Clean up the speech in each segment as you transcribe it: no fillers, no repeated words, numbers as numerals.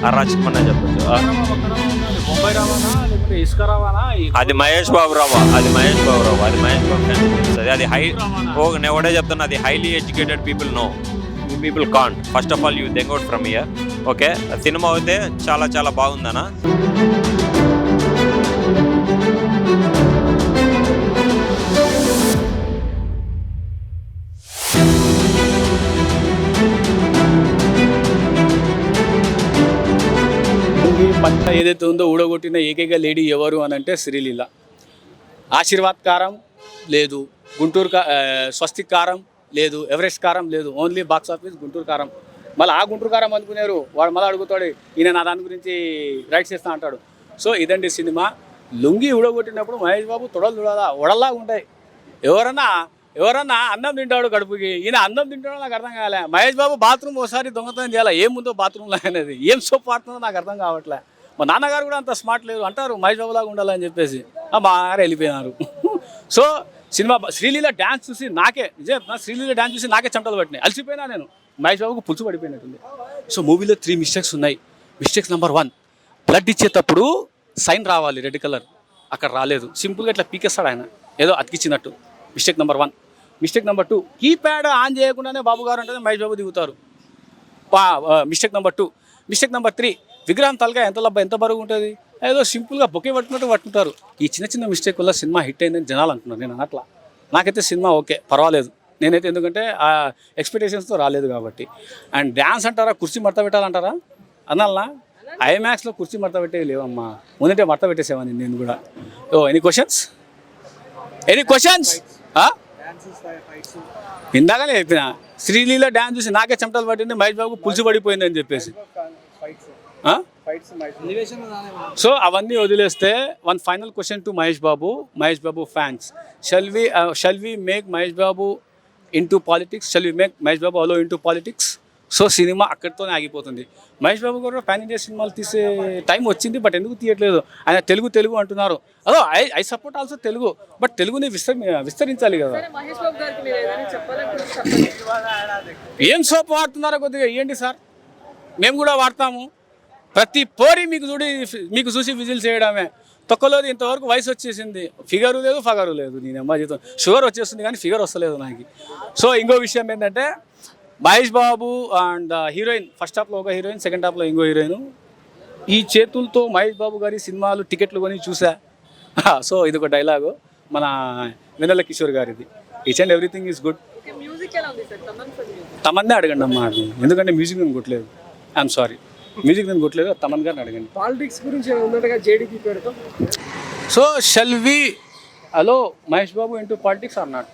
అరాచకమనే చెప్పచ్చు. బొంబాయి రావాలా లేకపోతే ఇసుక రావాలా? అది మహేష్ బాబు రావు, అది మహేష్ బాబు రావు, అది మహేష్ బాబు ఫ్యాన్స్. అది నేను ఒకటే చెప్తున్నా, అది highly educated people no, you people can't. First of all you think out from here. Okay, cinema అయితే చాలా చాలా బాగుందనా. పంట ఏదైతే ఉందో ఊడగొట్టిన ఏకైక లేడీ ఎవరు అని అంటే శ్రీలీల. ఆశీర్వాద్ కారం లేదు, స్వస్తిక్ కారం లేదు, ఎవరెస్ట్ కారం లేదు, ఓన్లీ బాక్స్ ఆఫీస్ గుంటూరు కారం. మళ్ళీ ఆ గుంటూరు కారం అనుకున్నారు వాడు, మళ్ళీ అడుగుతాడు ఈయన నా దాని గురించి రైట్స్ చేస్తా అంటాడు. సో ఇదండి సినిమా. లుంగి ఊడగొట్టినప్పుడు మహేష్ బాబు తొడలు వడల్లాగా ఉంటాయి. ఎవరన్నా అన్నం తింటాడు కడుపుకి, ఈయన అన్నం తింటాడో నాకు అర్థం కాలే. మహేష్ బాబు బాత్రూమ్ ఒకసారి దొంగతనం చేయాలి, ఏముందో బాత్రూంలో అనేది, ఏం సోప్ వాడుతుందో నాకు అర్థం కావట్లే. మా నాన్నగారు కూడా అంత స్మార్ట్ లేదు అంటారు మహేష్ బాబు లాగా ఉండాలని చెప్పేసి, మా నాన్నగారు వెళ్ళిపోయినారు. సో సినిమా శ్రీలీల డ్యాన్స్ చూసి శ్రీలీల డ్యాన్స్ చూసి నాకే చెమటలు పట్టినాయి, అలసిపోయినా నేను. మహేష్ బాబుకు పులుసు పడిపోయినట్టుంది. సో మూవీలో 3 మిస్టేక్స్ ఉన్నాయి. మిస్టేక్స్ నెంబర్ 1, బ్లడ్ ఇచ్చేటప్పుడు సైన్ రావాలి రెడ్ కలర్, అక్కడ రాలేదు, సింపుల్గా ఇట్లా పీకేస్తాడు ఆయన ఏదో అతికిచ్చినట్టు. Mistake number 1. Mistake number 2, keypad on చేయకుండానే బాబు గారు అంటే మహేష్ బాబు దిగుతారు. Mistake number 2. మిస్టేక్ నెంబర్ 3, విగ్రహం తలగా ఎంత బరువు ఉంటుంది, ఏదో సింపుల్గా బొకే పట్టుకుంటారు. ఈ చిన్న మిస్టేక్ వల్ల సినిమా హిట్ అయిందని జనాలు అంటున్నారు. నేను అట్లా, నాకైతే సినిమా ఓకే పర్వాలేదు నేనైతే, ఎందుకంటే ఆ ఎక్స్పెక్టేషన్స్తో రాలేదు కాబట్టి. అండ్ డ్యాన్స్ అంటారా, కుర్చీ మడత పెట్టాలంటారా అనాలనా? ఐమాక్స్లో కుర్చీ మడత పెట్టేవి లేవమ్మా, ముందంటే మడత పెట్టేసేవాడిని నేను కూడా. Any questions? ఇందాకనే చెప్పిన శ్రీలీల డ్యాన్స్ చూసి నాకే చెమటలు పట్టింది, మహేష్ బాబు పులుసు పడిపోయింది అని చెప్పేసి. సో అవన్నీ వదిలేస్తే one final question to Mahesh Babu fans. Shall we make Mahesh Babu into politics? Shall we make Mahesh Babu also into politics? So cinema అక్కడితోనే ఆగిపోతుంది. మహేష్ బాబు గారు పాన్ ఇండియా సినిమాలు తీసే టైం వచ్చింది, బట్ ఎందుకు తీయట్లేదు? ఆయన తెలుగు అంటున్నారు. అదో I support also Telugu, but తెలుగుని విస్తరించాలి కదా. ఏం సోప్ వాడుతున్నారో కొద్దిగా ఇవ్వండి సార్, మేము కూడా వాడతాము. ప్రతి పోరి మీకు చూసి విజిల్ చేయడమే. తొక్కలోది ఇంతవరకు వయసు వచ్చేసింది, ఫిగరు లేదు. నేను అమ్మ జీతం షుగర్ వచ్చేస్తుంది కానీ ఫిగర్ వస్తలేదు నాకు. సో ఇంకో విషయం ఏంటంటే, Mahesh Babu and heroine, first హాఫ్లో ఒక హీరోయిన్, సెకండ్ హాఫ్లో ఇంకో హీరోయిన్. ఈ చేతులతో మహేష్ బాబు గారి సినిమాలు టికెట్లు కొని చూసా. సో ఇది ఒక డైలాగు మన వెన్నెల కిషోర్ గారిది, each and everything is good. తమన్నే అడగండి అమ్మా, ఎందుకంటే మ్యూజిక్ నేను కొట్టలేదు. ఐఎమ్ సారీ, మ్యూజిక్ నేను కొట్టలేదు, తమన్ గారిని అడగండి. పాలిటిక్స్ గురించి ఉన్నట్టుగా జేడీపీ పెడతాం. So shall we allow Mahesh Babu into politics or not?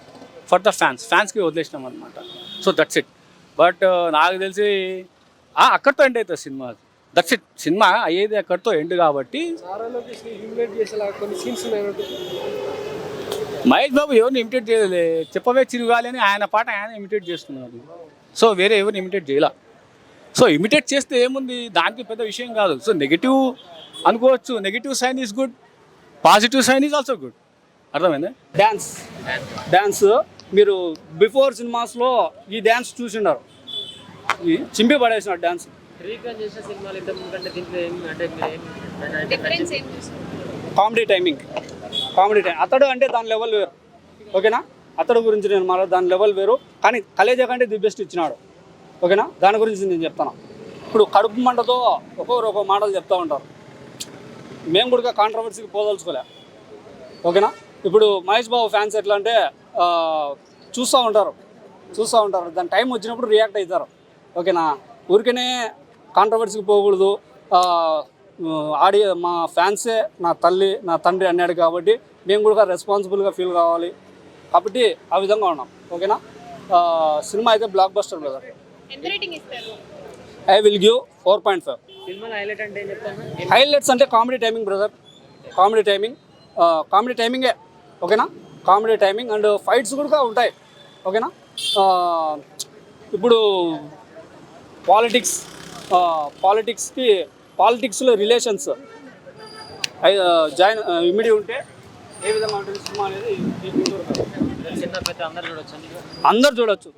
For the ఫ్యాన్స్కి వదిలేసినాం అనమాట. So that's it. బట్ నాకు తెలిసి అక్కడితో ఎండ్ అవుతుంది సినిమా. దట్స్ ఇట్, సినిమా అయ్యేది అక్కడితో ఎండ్ కాబట్టి. మహేష్ బాబు ఎవరిని ఇమిటేట్ చేయలే, చెప్పవే చిరుగాలి అని ఆయన పాట ఆయన ఇమిటేట్ చేస్తున్నారు. సో వేరే ఎవరిని ఇమిటేట్ చేయాల. సో ఇమిటేట్ చేస్తే ఏముంది, దానికి పెద్ద విషయం కాదు. సో నెగిటివ్ అనుకోవచ్చు, negative sign is good, positive sign is also good. అర్థమైందా? డ్యాన్స్ మీరు బిఫోర్ సినిమాస్లో ఈ డ్యాన్స్ చూసిండారు, చింపి పడేసినారు డ్యాన్స్. కామెడీ టైమింగ్ అతడు అంటే దాని లెవెల్ వేరు, ఓకేనా? అతడు గురించి నేను మాట్లాడు, దాని లెవెల్ వేరు. కానీ కలేజా కంటే ది బెస్ట్ ఇచ్చినాడు, ఓకేనా? దాని గురించి నేను చెప్తాను. ఇప్పుడు కడుపు మంటతో ఒక్కొక్క మాటలు చెప్తూ ఉంటారు, మేము కూడా కాంట్రవర్సీకి పోదలుచుకోలే, ఓకేనా? ఇప్పుడు మహేష్ బాబు ఫ్యాన్స్ ఎట్లా అంటే చూస్తూ ఉంటారు, దాని టైం వచ్చినప్పుడు రియాక్ట్ అవుతారు, ఓకేనా? ఊరికనే కాంట్రవర్సీకి పోకూడదు. మా ఫ్యాన్సే నా తల్లి నా తండ్రి అన్నాడు కాబట్టి మేము కూడా రెస్పాన్సిబుల్గా ఫీల్ కావాలి కాబట్టి ఆ విధంగా ఉన్నాం, ఓకేనా? సినిమా అయితే block buster brother. I will give 4.5. Highlights అంటే కామెడీ టైమింగ్ బ్రదర్, కామెడీ టైమింగే, ఓకేనా? కామెడీ టైమింగ్ అండ్ ఫైట్స్ కూడా ఉంటాయి, ఓకేనా? ఇప్పుడు పాలిటిక్స్లో రిలేషన్స్ ఇమిడి ఉంటే ఏ విధంగా ఉంటుంది సినిమా అనేది అందరు చూడొచ్చు.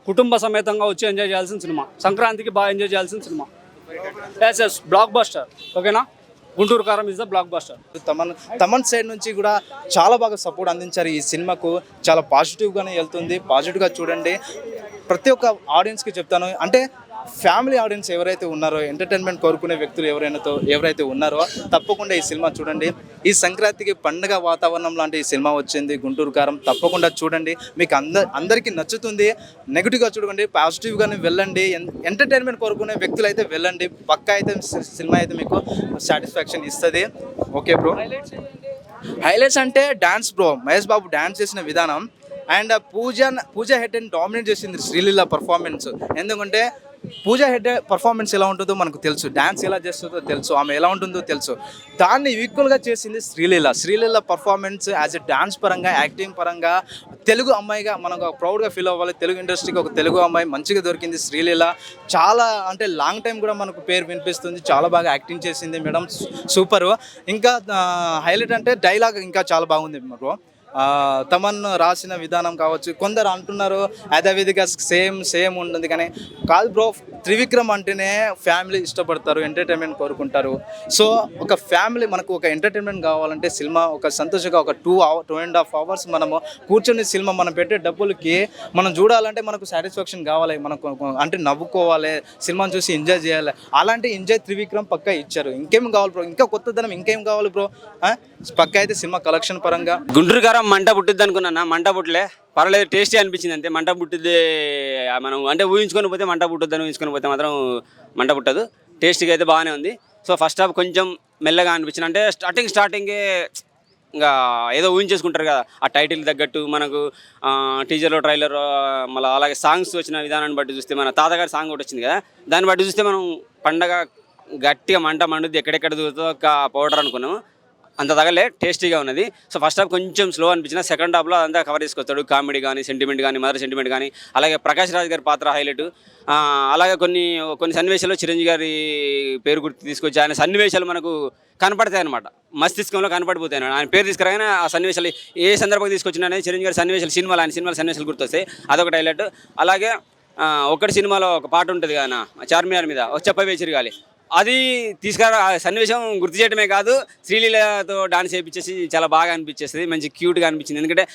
కుటుంబ సమేతంగా వచ్చి ఎంజాయ్ చేయాల్సిన సినిమా, సంక్రాంతికి బాగా ఎంజాయ్ చేయాల్సిన సినిమా. Yes yes blockbuster. ఓకేనా, Guntur Kaaram is the blockbuster. Thaman side నుంచి కూడా చాలా బాగా సపోర్ట్ అందించారు ఈ సినిమాకు. చాలా పాజిటివ్గానే వెళ్తుంది, పాజిటివ్గా చూడండి. ప్రతి ఒక్క ఆడియన్స్కి చెప్తాను, అంటే ఫ్యామిలీ ఆడియన్స్ ఎవరైతే ఉన్నారో, ఎంటర్టైన్మెంట్ కోరుకునే వ్యక్తులు ఎవరైతే ఉన్నారో తప్పకుండా ఈ సినిమా చూడండి. ఈ సంక్రాంతికి పండుగ వాతావరణం లాంటి ఈ సినిమా వచ్చింది గుంటూరు కారం. తప్పకుండా చూడండి, మీకు అందరికీ నచ్చుతుంది. నెగిటివ్గా చూడండి, పాజిటివ్గానే వెళ్ళండి. ఎంటర్టైన్మెంట్ కోరుకునే వ్యక్తులు అయితే వెళ్ళండి, పక్కా అయితే సినిమా అయితే మీకు సాటిస్ఫాక్షన్ ఇస్తుంది. Okay bro. హైలైట్స్ అంటే dance bro, Mahesh Babu dance చేసిన విధానం and Pooja Hegde and dominate చేసింది శ్రీలీల పర్ఫార్మెన్స్. ఎందుకంటే పూజ హెడ్ పర్ఫార్మెన్స్ ఎలా ఉంటుందో మనకు తెలుసు, డ్యాన్స్ ఎలా చేస్తుందో తెలుసు, ఆమె ఎలా ఉంటుందో తెలుసు. దాన్ని ఈక్వల్గా చేసింది Sreeleela performance as a dance పరంగా, యాక్టింగ్ పరంగా. తెలుగు అమ్మాయిగా మనకు ప్రౌడ్గా ఫీల్ అవ్వాలి. తెలుగు ఇండస్ట్రీకి ఒక తెలుగు అమ్మాయి మంచిగా దొరికింది శ్రీలీల. చాలా అంటే లాంగ్ టైం కూడా మనకు పేరు వినిపిస్తుంది. చాలా బాగా యాక్టింగ్ చేసింది మేడం, సూపర్. ఇంకా హైలైట్ అంటే డైలాగ్ ఇంకా చాలా బాగుంది బ్రో. తమన్ రాసిన విధానం కావచ్చు. కొందరు అంటున్నారు యథావిధిగా సేమ్ ఉంటుంది, కానీ కాదు బ్రో. త్రివిక్రమ్ అంటేనే ఫ్యామిలీ ఇష్టపడతారు, ఎంటర్టైన్మెంట్ కోరుకుంటారు. సో ఒక ఫ్యామిలీ మనకు ఒక ఎంటర్టైన్మెంట్ కావాలంటే సినిమా ఒక సంతోషంగా ఒక 2.5 hours మనము కూర్చొని సినిమా మనం పెట్టే డబ్బులకి మనం చూడాలంటే మనకు సాటిస్ఫాక్షన్ కావాలి, మనకు అంటే నవ్వుకోవాలి, సినిమాని చూసి ఎంజాయ్ చేయాలి. అలాంటి ఎంజాయ్ త్రివిక్రమ్ పక్కా ఇచ్చారు. ఇంకేం కావాలి బ్రో, ఇంకా కొత్తదనం ఇంకేం కావాలి బ్రో. పక్కా అయితే సినిమా కలెక్షన్ పరంగా గుంటూరు కారం మంట పుట్టిద్ది అనుకున్నా, మంట పుట్టలే, పర్వాలేదు, టేస్టీ అనిపించింది అంతే. మంట పుట్టిద్ది మనం అంటే ఊహించుకొని పోతే మంట పుట్టుద్దని ఊహించుకొని పోతే మాత్రం మంట పుట్టదు. టేస్టీగా అయితే బాగానే ఉంది. సో ఫస్ట్ హాఫ్ కొంచెం మెల్లగా అనిపించింది, అంటే స్టార్టింగే ఇంకా ఏదో ఊహించేసుకుంటారు కదా, ఆ టైటిల్ తగ్గట్టు మనకు టీజర్లో ట్రైలర్ మళ్ళీ అలాగే సాంగ్స్ వచ్చిన విధానాన్ని బట్టి చూస్తే, మన తాతగారి సాంగ్ ఒకటి వచ్చింది కదా, దాన్ని బట్టి చూస్తే మనం పండగ గట్టిగా మంట మండుద్ది, ఎక్కడెక్కడ దూరుతుందో ఒక పౌడర్ అనుకున్నాము. అంత తగలే, టేస్టీగా ఉన్నది. సో ఫస్ట్ హాఫ్ కొంచెం స్లో అనిపించిన, సెకండ్ హాఫ్లో అదంతా కవర్ చేసుకొస్తాడు. కామెడీ కానీ, సెంటిమెంట్ కానీ, మదర్ సెంటిమెంట్ కానీ, అలాగే ప్రకాష్ రాజ్ గారి పాత్ర హైలైట్. అలాగే కొన్ని సన్నివేశాల్లో చిరంజీవి గారి పేరు గుర్తు తీసుకొచ్చి ఆయన సన్నివేశాలు మనకు కనపడతాయి అనమాట, మస్తిష్కంలో కనపడిపోతాయి. ఆయన పేరు తీసుకురాగానే ఆ సన్నివేశాలు ఏ సందర్భంగా తీసుకొచ్చినా అనేది చిరంజీవి గారి సన్నివేశాలు, ఆయన సినిమాల సన్నివేశాలు గుర్తొస్తాయి. అదొకటి హైలైట్. అలాగే ఒక్కటి సినిమాలో ఒక పాట ఉంటుంది కదా, చార్మినార్ మీద ఒక చెప్పవే చిరగాలి, అది తీసుకురా సన్నివేశం గుర్తు చేయడమే కాదు, శ్రీలీలతో డాన్స్ చేయించేసి చాలా బాగా అనిపించేస్తుంది, మంచి క్యూట్గా అనిపించింది. ఎందుకంటే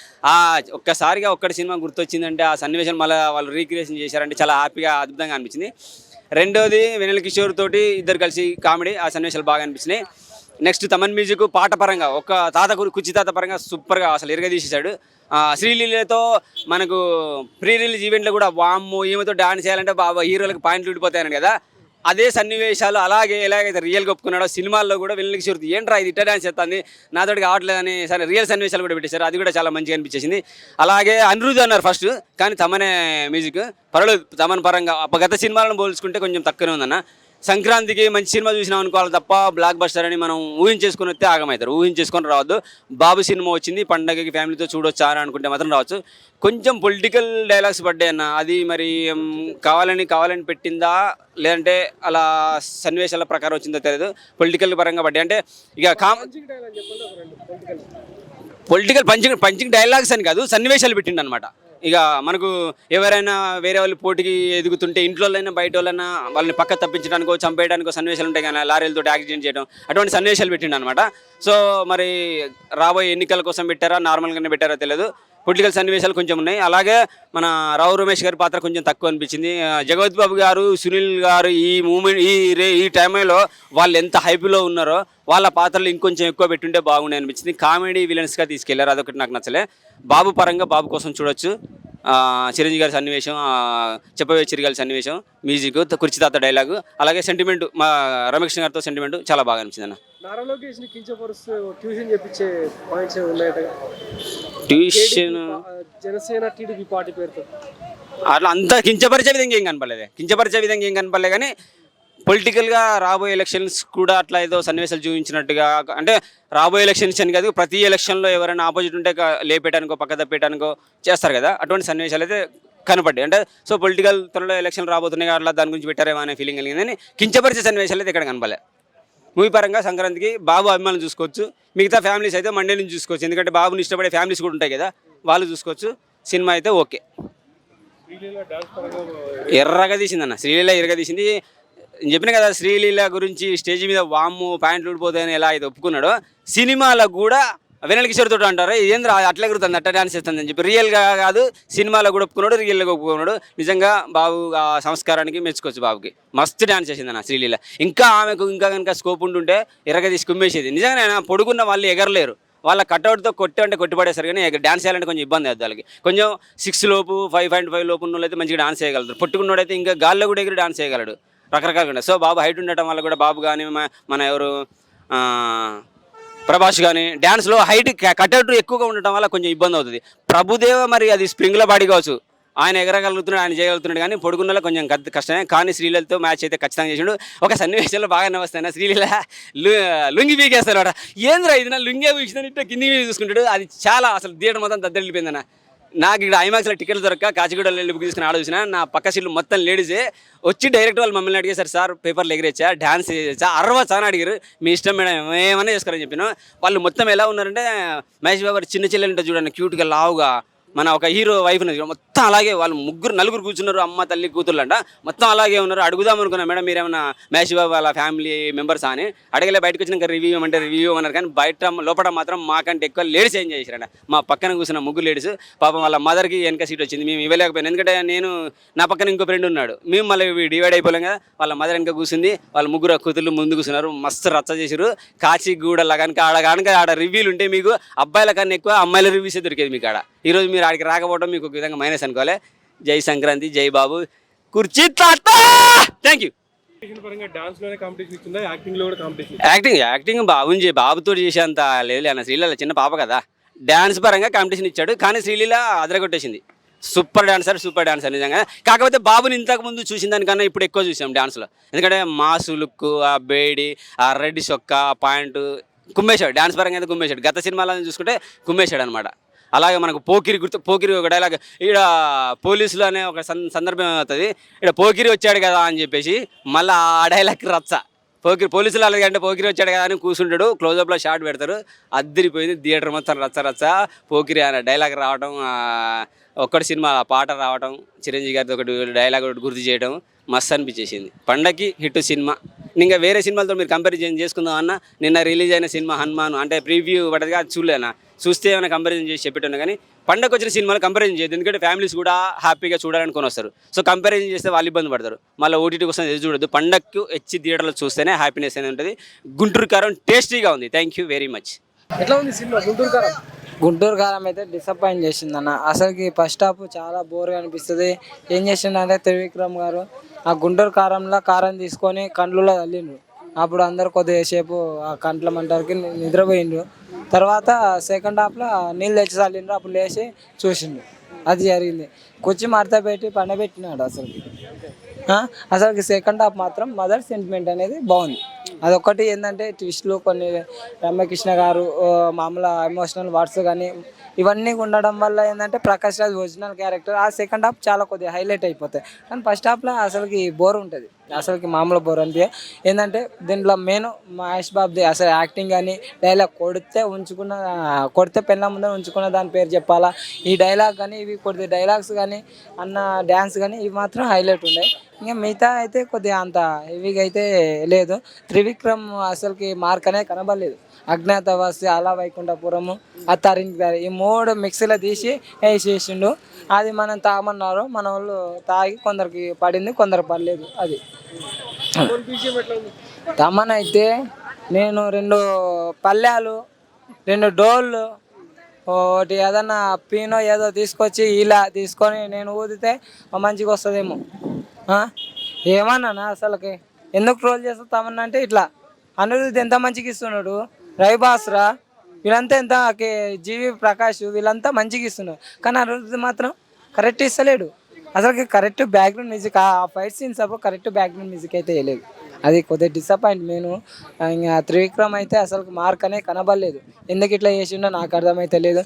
ఒక్కసారిగా ఒక్కటి సినిమా గుర్తొచ్చిందంటే ఆ సన్నివేశం మళ్ళీ వాళ్ళు రీక్రియేషన్ చేశారంటే చాలా హ్యాపీగా, అద్భుతంగా అనిపించింది. రెండోది వెన్నెల కిషోర్ తోటి ఇద్దరు కలిసి కామెడీ, ఆ సన్నివేశాలు బాగా అనిపించినాయి. నెక్స్ట్ తమన్ మ్యూజిక్ పాట పరంగా ఒక కుర్చీ తాత పరంగా సూపర్గా అసలు ఎరగదీసేశాడు. శ్రీలీలతో మనకు ప్రీ రిలీజ్ ఈవెంట్లో కూడా వామ్మో ఈమెతో డాన్స్ చేయాలంటే బాబా హీరోలకు పాయింట్లు ఊడిపోతాయని కదా, అదే సన్నివేశాలు అలాగే ఎలాగైతే రియల్గా ఒప్పుకున్నాడో సినిమాల్లో కూడా వెన్నెల కిషోర్ ఏంట్రా ఇది ఇట్ట డాన్స్ చేస్తుంది నాతోటి కావట్లేదని సరే రియల్ సన్నివేశాలు కూడా పెట్టేశారు, అది కూడా చాలా మంచిగా అనిపించేసింది. అలాగే అనిరుద్ధ్ అన్నారు ఫస్ట్, కానీ తమనే మ్యూజిక్ పర్వాలేదు. తమన్ పరంగా గత సినిమాలను పోల్చుకుంటే కొంచెం తక్కువనే ఉందన్న. సంక్రాంతికి మంచి సినిమా చూసినాం అనుకోవాలి తప్ప బ్లాక్ బస్టర్ అని మనం ఊహించేసుకుని వస్తే ఆగమవుతారు, ఊహించేసుకొని రావద్దు. బాబు సినిమా వచ్చింది పండగకి ఫ్యామిలీతో చూడొచ్చా అని అనుకుంటే మాత్రం రావచ్చు. కొంచెం పొలిటికల్ డైలాగ్స్ పడ్డాయి అన్న, అది మరి కావాలని పెట్టిందా లేదంటే అలా సన్నివేశాల ప్రకారం వచ్చిందో తెలియదు, పొలిటికల్ పరంగా పడ్డాయి. అంటే ఇక పొలిటికల్ పంచింగ్ డైలాగ్స్ అని కాదు, సన్నివేశాలు పెట్టిండు అనమాట. ఇక మనకు ఎవరైనా వేరే వాళ్ళు పోటీకి ఎదుగుతుంటే ఇంట్లో వాళ్ళైనా బయట వాళ్ళైనా వాళ్ళని పక్క తప్పించడానికో చంపేయడానికో సన్నివేశాలు ఉంటాయి కానీ లారీలతో యాక్సిడెంట్ చేయడం అటువంటి సన్నివేశాలు పెట్టిండు అనమాట. సో మరి రాబోయే ఎన్నికల కోసం పెట్టారా నార్మల్గానే పెట్టారో తెలియదు, పొలిటికల్ సన్నివేశాలు కొంచెం ఉన్నాయి. అలాగే మన రావు రమేష్ గారి పాత్ర కొంచెం తక్కువ అనిపించింది. జగవత్ బాబు గారు, సునీల్ గారు ఈ మూమెంట్ ఈ టైంలో వాళ్ళు ఎంత హైప్లో ఉన్నారో వాళ్ళ పాత్రలు ఇంకొంచెం ఎక్కువ పెట్టుంటే బాగుండే అనిపించింది. కామెడీ విలన్స్గా తీసుకెళ్లారు, అదొకటి నాకు నచ్చలే. బాబు పరంగా బాబు కోసం చూడొచ్చు. చిరంజీవి గారి సన్నివేశం, చెప్పవే చిరగాలి సన్నివేశం, మ్యూజిక్, కుర్చీతాత డైలాగు, అలాగే సెంటిమెంట్ మా రమేష్ గారితో సెంటిమెంట్ చాలా బాగా అనిపించింది అన్న. ట్యూషన్ జనసేన టీడీపీ పార్టీ పేరుతో అట్లా అంత కించపరిచే విధంగా ఏం కనపడలేదు, కానీ పొలిటికల్గా రాబోయే ఎలక్షన్స్ కూడా అట్లా ఏదో సన్నివేశాలు చూపించినట్టుగా, అంటే రాబోయే ఎలక్షన్స్ అని కాదు ప్రతి ఎలక్షన్లో ఎవరైనా ఆపోజిట్ ఉంటే లేపేయడానికో పక్క తప్పేయడానికో చేస్తారు కదా, అటువంటి సన్నివేశాలు అయితే కనపడ్డాయి. అంటే సో పొలిటికల్ త్వరలో ఎలక్షన్లు రాబోతున్నాయి అట్లా దాని గురించి పెట్టారేమో అనే ఫీలింగ్ కలిగిందని కించపరిచే సన్నివేశాలు అయితే ఇక్కడ కనపడలే. మూవీ పరంగా సంక్రాంతికి బాబు అభిమానులు చూసుకోవచ్చు, మిగతా ఫ్యామిలీస్ అయితే మండే నుంచి చూసుకోవచ్చు, ఎందుకంటే బాబుని ఇష్టపడే ఫ్యామిలీస్ కూడా ఉంటాయి కదా, వాళ్ళు చూసుకోవచ్చు. సినిమా అయితే ఓకే. ఎర్రగా తీసిందన్న, శ్రీలీల ఎర్రగా తీసింది. నేను చెప్పిన కదా శ్రీలీల గురించి స్టేజ్ మీద వామ్ము ప్యాంట్లు ఊడిపోతాయని ఎలా అయితే ఒప్పుకున్నాడో, సినిమాలో కూడా వెనల్ కిషోర్ తోటి అంటారు ఏంద్ర అట్లా ఎగురుతుంది అట్లా డాన్స్ చేస్తుంది అని చెప్పి. రియల్గా కాదు, సినిమాలో కూడా ఒప్పుకున్నాడు, రియల్గా ఒప్పుకున్నాడు. నిజంగా బాబు ఆ సంస్కారానికి మెచ్చుకోవచ్చు. బాబుకి మస్తు డాన్స్ చేసింది అన్న శ్రీలీల. ఇంకా ఆమెకు ఇంకా కనుక స్కోప్ ఉంటుంటే ఎరగ తీసి కుమ్మేసేది. నిజంగా పొడుగున్న వాళ్ళు ఎగరలేరు, వాళ్ళ కట్అవుట్తో అంటే కొట్టిపడేస్తారు. కానీ డాన్స్ చేయాలంటే కొంచెం ఇబ్బంది అవుతుంది వాళ్ళకి. కొంచెం 6 లోపు 5.5 లోపు ఉన్న అయితే మంచిగా డాన్స్ చేయగలరు. పొట్టుకున్నోడైతే ఇంకా గాల్లో కూడా ఎగిరి డాన్స్ చేయగలడు రకరకాలుగా. సో బాబు హైట్ ఉండటం వల్ల కూడా బాబు కానీ మన ఎవరు ప్రభాస్ కానీ డ్యాన్స్లో హైట్ కట్అవుట్ ఎక్కువగా ఉండటం వల్ల కొంచెం ఇబ్బంది అవుతుంది. ప్రభుదేవ మరి అది స్ప్రింగ్ల బాడీ కావచ్చు, ఆయన ఎగరగలుగుతున్నాడు, ఆయన చేయగలుగుతున్నాడు. కానీ పొడుగున్నలో కొంచెం కష్టమే. కానీ శ్రీలీలతో మ్యాచ్ అయితే ఖచ్చితంగా చేసాడు. ఒక సన్నివేశంలో బాగా నవ్వుస్తాను, శ్రీలీల లుంగి పీకేస్తాడు అట. ఏంద్రా ఇది, నా లుంగి పీకిస్తాను ఇట్లా కింది చూసుకుంటాడు. అది చాలా అసలు థియేటర్ మొత్తం దద్దరిల్లిపోయిందన్న. నాకు ఇక్కడ ఐమాక్స్లో టికెట్లు దొరక్క కాచిగూడలో వెళ్ళి బుక్ తీసుకుని ఆడ చూసిన. నా పక్క సీట్లు మొత్తం లేడీసే. వచ్చి డైరెక్ట్ వాళ్ళు మమ్మల్ని అడిగేశారు, సార్ పేపర్లు ఎగిరేచ్చా, డ్యాన్స్ చేయొచ్చా, చాలా అడిగారు. మీ ఇష్టం మేడం, ఏమన్నా చేసుకోరని చెప్పిన. వాళ్ళు మొత్తం ఎలా ఉన్నారంటే మహేష్ బాబు చిన్న చెల్లెలు ఉంటుంది చూడండి, క్యూట్గా లావుగా, మన ఒక హీరో వైఫ్ మొత్తం అలాగే. వాళ్ళు నలుగురు కూర్చున్నారు, అమ్మ తల్లి కూతుర్లు అంట, మొత్తం అలాగే ఉన్నారు. అడుగుదాం అనుకున్నా, మేడం మీరేమన్నా మహేష్ బాబు వాళ్ళ ఫ్యామిలీ మెంబర్స్ అని. అడగలే, బయటకు వచ్చినాక రివ్యూ అంటే రివ్యూ అన్నారు. కానీ బయట లోపల మాత్రం మాకంటే ఎక్కువ లేడీస్ ఎంజాయ్ చేశారంట. మా పక్కన కూర్చున్న ముగ్గురు లేడీస్ పాపం వాళ్ళ మదర్కి వెనక సీట్ వచ్చింది, మేము ఇవ్వలేకపోయాను. ఎందుకంటే నేను నా పక్కన ఇంకో ఫ్రెండ్ ఉన్నాడు, మేము మళ్ళీ డివైడ్ అయిపోలేం కదా. వాళ్ళ మదర్ వెనక కూర్చుంది, వాళ్ళ ముగ్గురు కూతుర్లు ముందు కూర్చున్నారు. మస్తు రచ్చ చేశారు. కాచిగూడలా కనుక ఆడ రివ్యూలు ఉంటే మీకు అబ్బాయిల కన్నా ఎక్కువ అమ్మాయిల రివ్యూసే దొరికేది మీకు ఆడ. ఈరోజు మీరు ఆడికి రాకపోవడం మీకు ఒక విధంగా మైనస్ అనుకోవాలి. జై సంక్రాంతి, జై బాబు, కుర్చీ తాత. Thank you. యాక్టింగ్ బాబుతో చేసేంత లేదు అన్న. శ్రీలీల చిన్న పాప కదా, డ్యాన్స్ పరంగా కాంపిటీషన్ ఇచ్చాడు. కానీ శ్రీలీల అదరగొట్టేసింది. సూపర్ డాన్సర్ నిజంగా. కాకపోతే బాబుని ఇంతకుముందు చూసిన దానికన్నా ఇప్పుడు ఎక్కువ చూసాం డాన్స్లో. ఎందుకంటే మాసు లుక్, ఆ బేడి, ఆ రెడ్ సొక్క, ఆ పాయింట్ కుమ్మేశాడు. డాన్స్ పరంగా అయితే కుమ్మేశాడు. గత సినిమాలను చూసుకుంటే కుమ్మేశాడు అనమాట. అలాగే మనకు పోకిరి ఒక డైలాగ్, ఈడ పోలీసులు అనే ఒక సందర్భం అవుతుంది, ఇక్కడ పోకిరి వచ్చాడు కదా అని చెప్పేసి మళ్ళీ ఆ డైలాగ్ రచ్చ. పోలీసులు అలాగే అంటే పోకిరి వచ్చాడు కదా అని కూర్చుంటాడు, క్లోజప్లో షాట్ పెడతారు, అద్దరిపోయింది థియేటర్ మొత్తం రచ్చ. పోకిరి అనే డైలాగ్ రావడం, ఒక్కటి సినిమా పాట రావడం, చిరంజీవి గారితో ఒకటి డైలాగ్ ఒకటి గుర్తు చేయడం మస్తు అనిపించేసింది. పండగకి హిట్ సినిమా. ఇంకా వేరే సినిమాలతో మీరు కంపారిజన్ చేసుకుందాం అన్న. నిన్న రిలీజ్ అయిన సినిమా హనుమాన్ అంటే ప్రివ్యూ పడదుగా, చూడలేనా, చూస్తే ఏమైనా కంపారిజన్ చేసి చెప్పేటన్నా. కానీ పండగకు వచ్చిన సినిమాలు కంపారిజన్ చేయదు, ఎందుకంటే ఫ్యామిలీస్ కూడా హ్యాపీగా చూడాలనుకొని వస్తారు. సో కంపారిజన్ చేస్తే వాళ్ళు ఇబ్బంది పడతారు. మళ్ళీ ఓటీటీ కోసం ఎదురు చూడద్దు, పండగకు హెచ్చి థియేటర్లో చూస్తేనే హ్యాపీనెస్ అనేది ఉంటుంది. గుంటూరు కారం టేస్టీగా ఉంది. Thank you very much. ఎట్లా ఉంది సినిమా గుంటూరు కారం? గుంటూరు కారం అయితే డిసప్పాయింట్ చేసింది అన్న. అసలుకి ఫస్ట్ హాఫ్ చాలా బోర్గా అనిపిస్తుంది. ఏం చేసిండంటే త్రివిక్రమ్ గారు ఆ గుంటూరు కారంలో కారం తీసుకొని కండ్లలో తల్లిండ్రు. అప్పుడు అందరు కొద్దిసేపు ఆ కంట్ల మంటకి నిద్రపోయిండ్రు. తర్వాత సెకండ్ హాఫ్లో నీళ్ళు తెచ్చి చల్లిండ్రు. అప్పుడు లేచి చూసిండు, అది జరిగింది. కుర్చీ మడత పెట్టి పండబెట్టినాడు. అసలుకి సెకండ్ హాఫ్ మాత్రం మదర్ సెంటిమెంట్ అనేది బాగుంది. అదొకటి ఏంటంటే ట్విస్ట్లు కొన్ని, రమ్యకృష్ణ గారు మామూలు ఎమోషనల్ వర్డ్స్ కానీ ఇవన్నీ ఉండడం వల్ల ఏంటంటే ప్రకాష్ రాజ్ ఒరిజినల్ క్యారెక్టర్ ఆ సెకండ్ హాఫ్ చాలా కొద్దిగా హైలైట్ అయిపోతాయి. కానీ ఫస్ట్ హాఫ్లో అసలుకి బోర్ ఉంటుంది, అసలుకి మామూలు బోర్ అనిపించే. ఏంటంటే దీంట్లో మెయిన్ మహేష్ బాబుది అసలు యాక్టింగ్ కానీ డైలాగ్ కొడితే పెళ్ళ ముందర ఉంచుకున్న దాని పేరు చెప్పాలా, ఈ డైలాగ్ కానీ ఇవి కొద్ది డైలాగ్స్ కానీ అన్న డ్యాన్స్ కానీ ఇవి మాత్రం హైలైట్ ఉన్నాయి. ఇంకా మిగతా అయితే కొద్దిగా అంత హెవీగా అయితే లేదు. త్రివిక్రమ్ అసలుకి మార్క్ అనేది కనబడలేదు. అజ్ఞాతవాసి, అలా వైకుంఠపురము, అత్తారింటికి ఈ 3 మిక్సీలో తీసి వేసేసిండు. అది మనం తాగమన్నారు, మన వాళ్ళు తాగి కొందరికి పడింది, కొందరు పడలేదు. అది తమన్ అయితే నేను 2 పల్లెలు, 2 డోళ్ళు, ఒకటి ఏదన్నా పీనో ఏదో తీసుకొచ్చి ఇలా తీసుకొని నేను ఊదితే మంచిగా వస్తుందేమో. ఏమన్నా అసలుకి ఎందుకు ట్రోల్ చేస్తా తమన్నా అంటే ఇట్లా. అనిరుద్ధ్ ఎంత మంచిగా ఇస్తున్నాడు, రవిబాస్రా వీళ్ళంతా ఎంత, జీవి ప్రకాష్ వీళ్ళంతా మంచిగా ఇస్తున్నారు. కానీ అనిరుద్ధ్ మాత్రం కరెక్ట్ ఇస్తలేడు. అసలుకి కరెక్ట్ బ్యాక్గ్రౌండ్ మ్యూజిక్, ఆ ఫైట్ సీన్స్ అప్పుడు కరెక్ట్ బ్యాక్గ్రౌండ్ మ్యూజిక్ అయితే వేయలేదు. అది కొద్దిగా డిసప్పాయింట్. నేను ఇంకా త్రివిక్రమ్ అయితే అసలు మార్క్ అనేది కనబడలేదు. ఎందుకు ఇట్లా చేసిండో నాకు అర్థమైతే లేదు.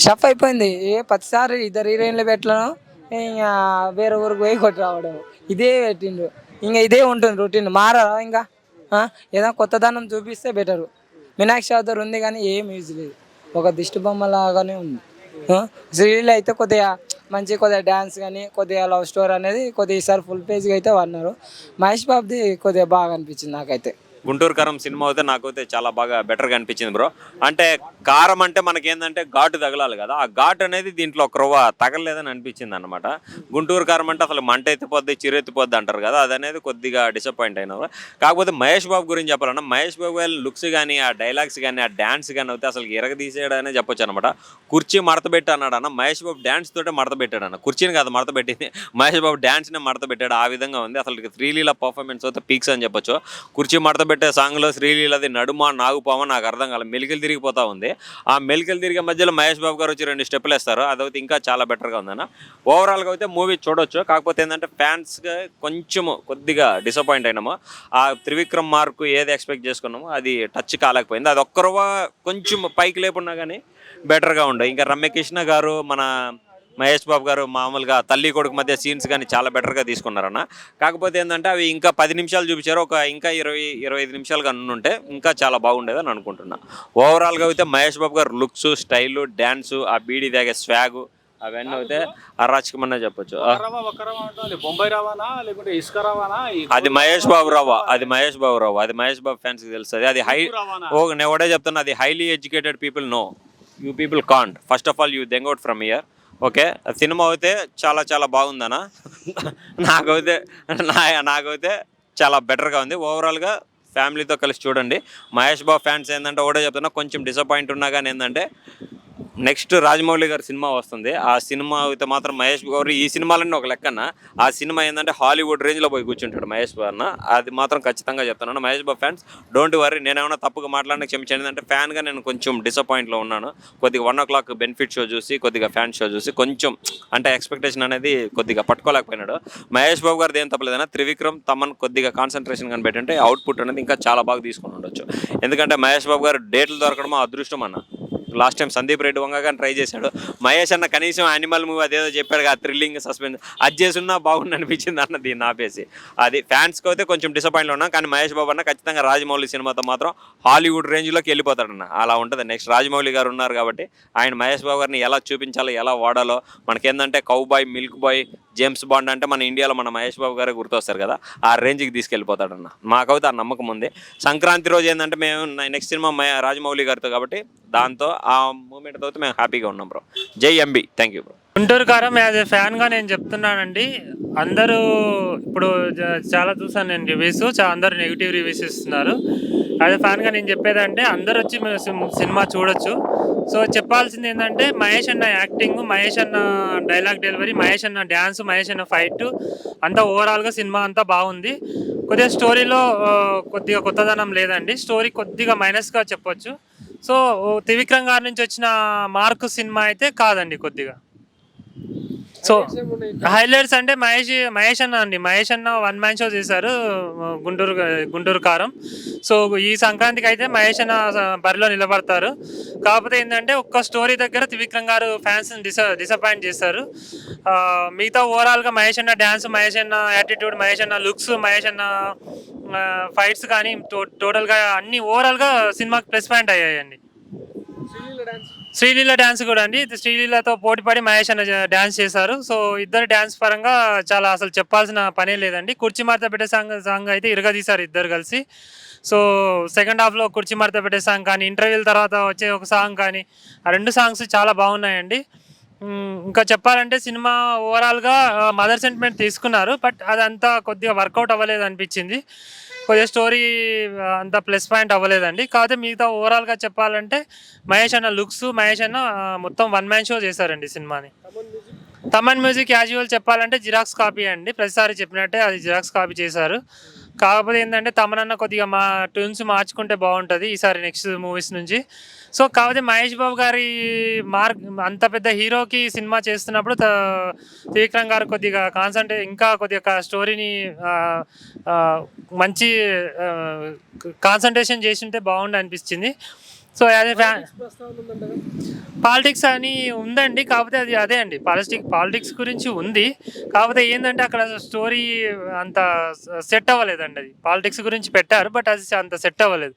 షఫ్ అయిపోయింది. ప్రతిసారి 2 హీరోయిన్లు పెట్టడం, ఇంకా వేరే ఊరికి పోయి కొట్టి రావడం, ఇదే పెట్టిండ్రు. ఇంకా ఇదే ఉంటుంది రొటీన్, మారరా ఇంకా. ఏదైనా కొత్తదనం చూపిస్తే బెటరు. వినాయక చవితి ఉంది కానీ ఏం యూజ్ లేదు, ఒక దిష్టి బొమ్మ లాగానే ఉంది. శ్రీలీల అయితే కొద్దిగా మంచి కొద్దిగా డ్యాన్స్ కానీ కొద్దిగా లవ్ స్టోరీ అనేది కొద్దిగా ఈసారి ఫుల్ పేజ్గా అయితే అన్నారు. మహేష్ బాబుది కొద్దిగా బాగా అనిపించింది నాకైతే. గుంటూరు కారం సినిమా అయితే నాకైతే చాలా బాగా బెటర్గా అనిపించింది బ్రో. అంటే కారం అంటే మనకి ఏంటంటే ఘాటు తగలాలి కదా, ఆ ఘాటు అనేది దీంట్లో ఒక రవ్వ తగలలేదని అనిపించింది అనమాట. గుంటూరు కారం అంటే అసలు మంట ఎత్తిపోద్ది చిరెత్తిపోద్ది అంటారు కదా, అది అనేది కొద్దిగా డిసప్పాయింట్ అయినా. కాకపోతే మహేష్ బాబు గురించి చెప్పాలన్నా, మహేష్ బాబు గారి లుక్స్ కానీ ఆ డైలాగ్స్ కానీ ఆ డ్యాన్స్ కానీ అయితే అసలు ఇరగదీసేయడనే చెప్పొచ్చు అనమాట. కుర్చీ మడతపెట్టి అన్నాడు అన్న, మహేష్ బాబు డ్యాన్స్ తోటే మడతపెట్టాడు అన్న, కుర్చీని కాదు మడతపెట్టింది, మహేష్ బాబు డ్యాన్స్నే మడతపెట్టాడు. ఆ విధంగా ఉంది అసలు శ్రీలీల పర్ఫార్మెన్స్ అయితే పీక్స్ అని చెప్పొచ్చు. కుర్చీ మడతపెట్టే సాంగ్లో శ్రీలీలది నడుమ నాగుపామ నాకు అర్థం కాలేదు, మెలికలు తిరిగిపోతా ఉంది. ఆ మెలికలు తిరిగే మధ్యలో మహేష్ బాబు గారు వచ్చి 2 స్టెప్పులు వేస్తారు, అదైతే ఇంకా చాలా బెటర్గా ఉందన్న. ఓవరాల్గా అయితే మూవీ చూడొచ్చు. కాకపోతే ఏంటంటే ఫ్యాన్స్గా కొంచెము కొద్దిగా డిసప్పాయింట్ అయినాము. ఆ త్రివిక్రమ్ మార్కు ఏది ఎక్స్పెక్ట్ చేసుకున్నామో అది టచ్ కాలేకపోయింది. అది ఒక్కరవ కొంచెం పైకి లేపున్నా కానీ బెటర్గా ఉండే. ఇంకా రమ్యకృష్ణ గారు మన మహేష్ బాబు గారు మామూలుగా తల్లి కొడుకు మధ్య సీన్స్ కానీ చాలా బెటర్గా తీసుకున్నారన్న. కాకపోతే ఏంటంటే అవి ఇంకా 10 నిమిషాలు చూపించారు, ఒక ఇంకా 20-25 నిమిషాలు కానీ ఉంటే ఇంకా చాలా బాగుండేదని అనుకుంటున్నా. ఓవరాల్గా అయితే మహేష్ బాబు గారు లుక్స్, స్టైలు, డ్యాన్సు, ఆ బీడీ తాగే స్వాగు అవన్నీ అయితే అరాచకమనే చెప్పొచ్చు. బొంబాయి రవానా లేకుంటే ఇసుక రవానా, అది మహేష్ బాబు రవ్వ, అది మహేష్ బాబు రవ్వ, అది మహేష్ బాబు ఫ్యాన్స్కి తెలుస్తుంది. అది నేను ఒకటే చెప్తున్నా, అది highly educated people no, you people can't. First of all you దెంగ్ out from here. Okay, cinema అయితే చాలా చాలా బాగుందన్న. నాకైతే చాలా బెటర్గా ఉంది. ఓవరాల్గా ఫ్యామిలీతో కలిసి చూడండి. మహేష్ బాబు ఫ్యాన్స్ ఏంటంటే ఒకటే చెప్తున్నా, కొంచెం డిసప్పాయింట్ ఉన్నా కానీ ఏంటంటే నెక్స్ట్ రాజమౌళి గారి సినిమా వస్తుంది. ఆ సినిమా అయితే మాత్రం మహేష్ బాబు ఈ సినిమాలన్నీ ఒక లెక్కన, ఆ సినిమా ఏంటంటే హాలీవుడ్ రేంజ్లో పోయి కూర్చుంటాడు మహేష్ బాబు అన్న. అది మాత్రం ఖచ్చితంగా చెప్తున్నాను. Mahesh Babu fans don't worry, నేనేమన్నా తప్పుగా మాట్లాడినా క్షమించండి. అంటే ఫ్యాన్గా నేను కొంచెం డిసప్పాయింట్లో ఉన్నాను. కొద్దిగా 1 o'clock బెనిఫిట్ షో చూసి, కొద్దిగా ఫ్యాన్ షో చూసి కొంచెం అంటే ఎక్స్పెక్టేషన్ అనేది కొద్దిగా పట్టుకోలేకపోయినాడు. మహేష్ బాబు గారిది ఏం తప్పలేదన్నా, త్రివిక్రమ్ తమన్ కొద్దిగా కాన్సన్ట్రేషన్ కానీ పెట్టంటే అవుట్పుట్ అనేది ఇంకా చాలా బాగా తీసుకుని ఉండొచ్చు. ఎందుకంటే మహేష్ బాబు గారు డేట్లు దొరకడం అదృష్టం అన్న. లాస్ట్ టైం సందీప్ రెడ్డి వంగ కానీ ట్రై చేశాడు. మహేష్ అన్న కనీసం యానిమల్ మూవీ అదేదో చెప్పాడు కదా, థ్రిల్లింగ్ సస్పెన్స్, అది చేసున్నా బాగుండి అనిపించింది అన్న. దీన్ని ఆపేసి అది ఫ్యాన్స్కి అయితే కొంచెం డిసప్పాయింట్లో ఉన్నాం. కానీ మహేష్ బాబు అన్న ఖచ్చితంగా రాజమౌళి సినిమాతో మాత్రం హాలీవుడ్ రేంజ్లోకి వెళ్ళిపోతాడన్న. అలా ఉంటుంది. నెక్స్ట్ రాజమౌళి గారు ఉన్నారు కాబట్టి ఆయన మహేష్ బాబు గారిని ఎలా చూపించాలో, ఎలా వాడాలో, మనకేందంటే cowboy, milk boy, James Bond అంటే మన ఇండియాలో మన మహేష్ బాబు గారే గుర్తొస్తారు కదా, ఆ రేంజ్కి తీసుకెళ్ళిపోతాడన్న. మాకైతే ఆ నమ్మకం ఉంది. సంక్రాంతి రోజు ఏంటంటే మేము నెక్స్ట్ సినిమా రాజమౌళి గారితో కాబట్టి దాంతో ఆ మూమెంట్తో అయితే మేము హ్యాపీగా ఉన్నాం బ్రో. జై MB, thank you bro. Guntur కారం యాజ్ ఏ ఫ్యాన్గా నేను చెప్తున్నానండి. అందరూ ఇప్పుడు చాలా చూసాను నేను రివ్యూస్, అందరూ నెగిటివ్ రివ్యూస్ ఇస్తున్నారు. యాజ్ ఏ ఫ్యాన్గా నేను చెప్పేదంటే అందరూ వచ్చి సినిమా చూడొచ్చు. సో చెప్పాల్సింది ఏంటంటే మహేష్ అన్న యాక్టింగ్, మహేష్ అన్న డైలాగ్ డెలివరీ, మహేష్ అన్న డ్యాన్స్, మహేష్ అన్న ఫైట్ అంతా ఓవరాల్గా సినిమా అంతా బాగుంది. కొద్దిగా స్టోరీలో కొద్దిగా కొత్తదనం లేదండి, స్టోరీ కొద్దిగా మైనస్గా చెప్పొచ్చు. సో త్రివిక్రమ్ గారి నుంచి వచ్చిన మార్కు సినిమా అయితే కాదండి కొద్దిగా. సో హైలైట్స్ అంటే మహేష్ అన్న అండి, మహేష్ అన్న 1 man షో చేశారు గుంటూరు కారం. సో ఈ సంక్రాంతికి అయితే మహేష్ అన్న బరిలో నిలబడతారు. కాకపోతే ఏంటంటే ఒక్క స్టోరీ దగ్గర త్రివిక్రమ్ గారు ఫ్యాన్స్ని డిసప్పాయింట్ చేస్తారు. మిగతా ఓవరాల్గా మహేష్ అన్న డ్యాన్స్, మహేష్ అన్న యాటిట్యూడ్, మహేష్ అన్న లుక్స్, మహేష్ అన్న ఫైట్స్ కానీ టోటల్గా అన్ని ఓవరాల్గా సినిమాకి ప్లస్ పాయింట్ అయ్యాయండి. శ్రీలీల డ్యాన్స్ కూడా అండి, శ్రీలీలతో పోటీపడి మహేష్ అన్న డ్యాన్స్ చేశారు. సో ఇద్దరు డ్యాన్స్ పరంగా చాలా అసలు చెప్పాల్సిన పనే లేదండి. కుర్చీ మడత పెట్టే సాంగ్ అయితే ఇరగదీశారు ఇద్దరు కలిసి. సో సెకండ్ హాఫ్లో కుర్చీ మడత పెట్టే సాంగ్ కానీ, ఇంటర్వ్యూల తర్వాత వచ్చే ఒక సాంగ్ కానీ, ఆ 2 సాంగ్స్ చాలా బాగున్నాయండి. ఇంకా చెప్పాలంటే సినిమా ఓవరాల్గా మదర్ సెంటిమెంట్ తీసుకున్నారు, బట్ అదంతా కొద్దిగా వర్కౌట్ అవ్వలేదు అనిపించింది. కొద్దిగా స్టోరీ అంత ప్లస్ పాయింట్ అవ్వలేదండి. కాకపోతే మిగతా ఓవరాల్గా చెప్పాలంటే మహేష్ అన్న లుక్స్, మహేష్ అన్న మొత్తం 1 man షో చేశారండి సినిమాని. తమన్ మ్యూజిక్ యాజువల్ చెప్పాలంటే జిరాక్స్ కాపీ అండి, ప్రతిసారి చెప్పినట్టే అది జిరాక్స్ కాపీ చేశారు. కాకపోతే ఏంటంటే తమనన్న కొద్దిగా ట్యూన్స్ మార్చుకుంటే బాగుంటుంది ఈసారి నెక్స్ట్ మూవీస్ నుంచి. సో కాకపోతే మహేష్ బాబు గారి అంత పెద్ద హీరోకి సినిమా చేస్తున్నప్పుడు త్రివిక్రమ్ గారు కొద్దిగా ఇంకా కొద్దిగా స్టోరీని మంచి కాన్సన్ట్రేషన్ చేసి ఉంటే బాగుండు అనిపించింది. సో యాజ్ ఏ పాలిటిక్స్ అని ఉందండి, కాకపోతే అది అదే అండి పాలిటిక్స్ గురించి ఉంది. కాకపోతే ఏంటంటే అక్కడ స్టోరీ అంత సెట్ అవ్వలేదండి. అది పాలిటిక్స్ గురించి పెట్టారు, బట్ అది అంత సెట్ అవ్వలేదు.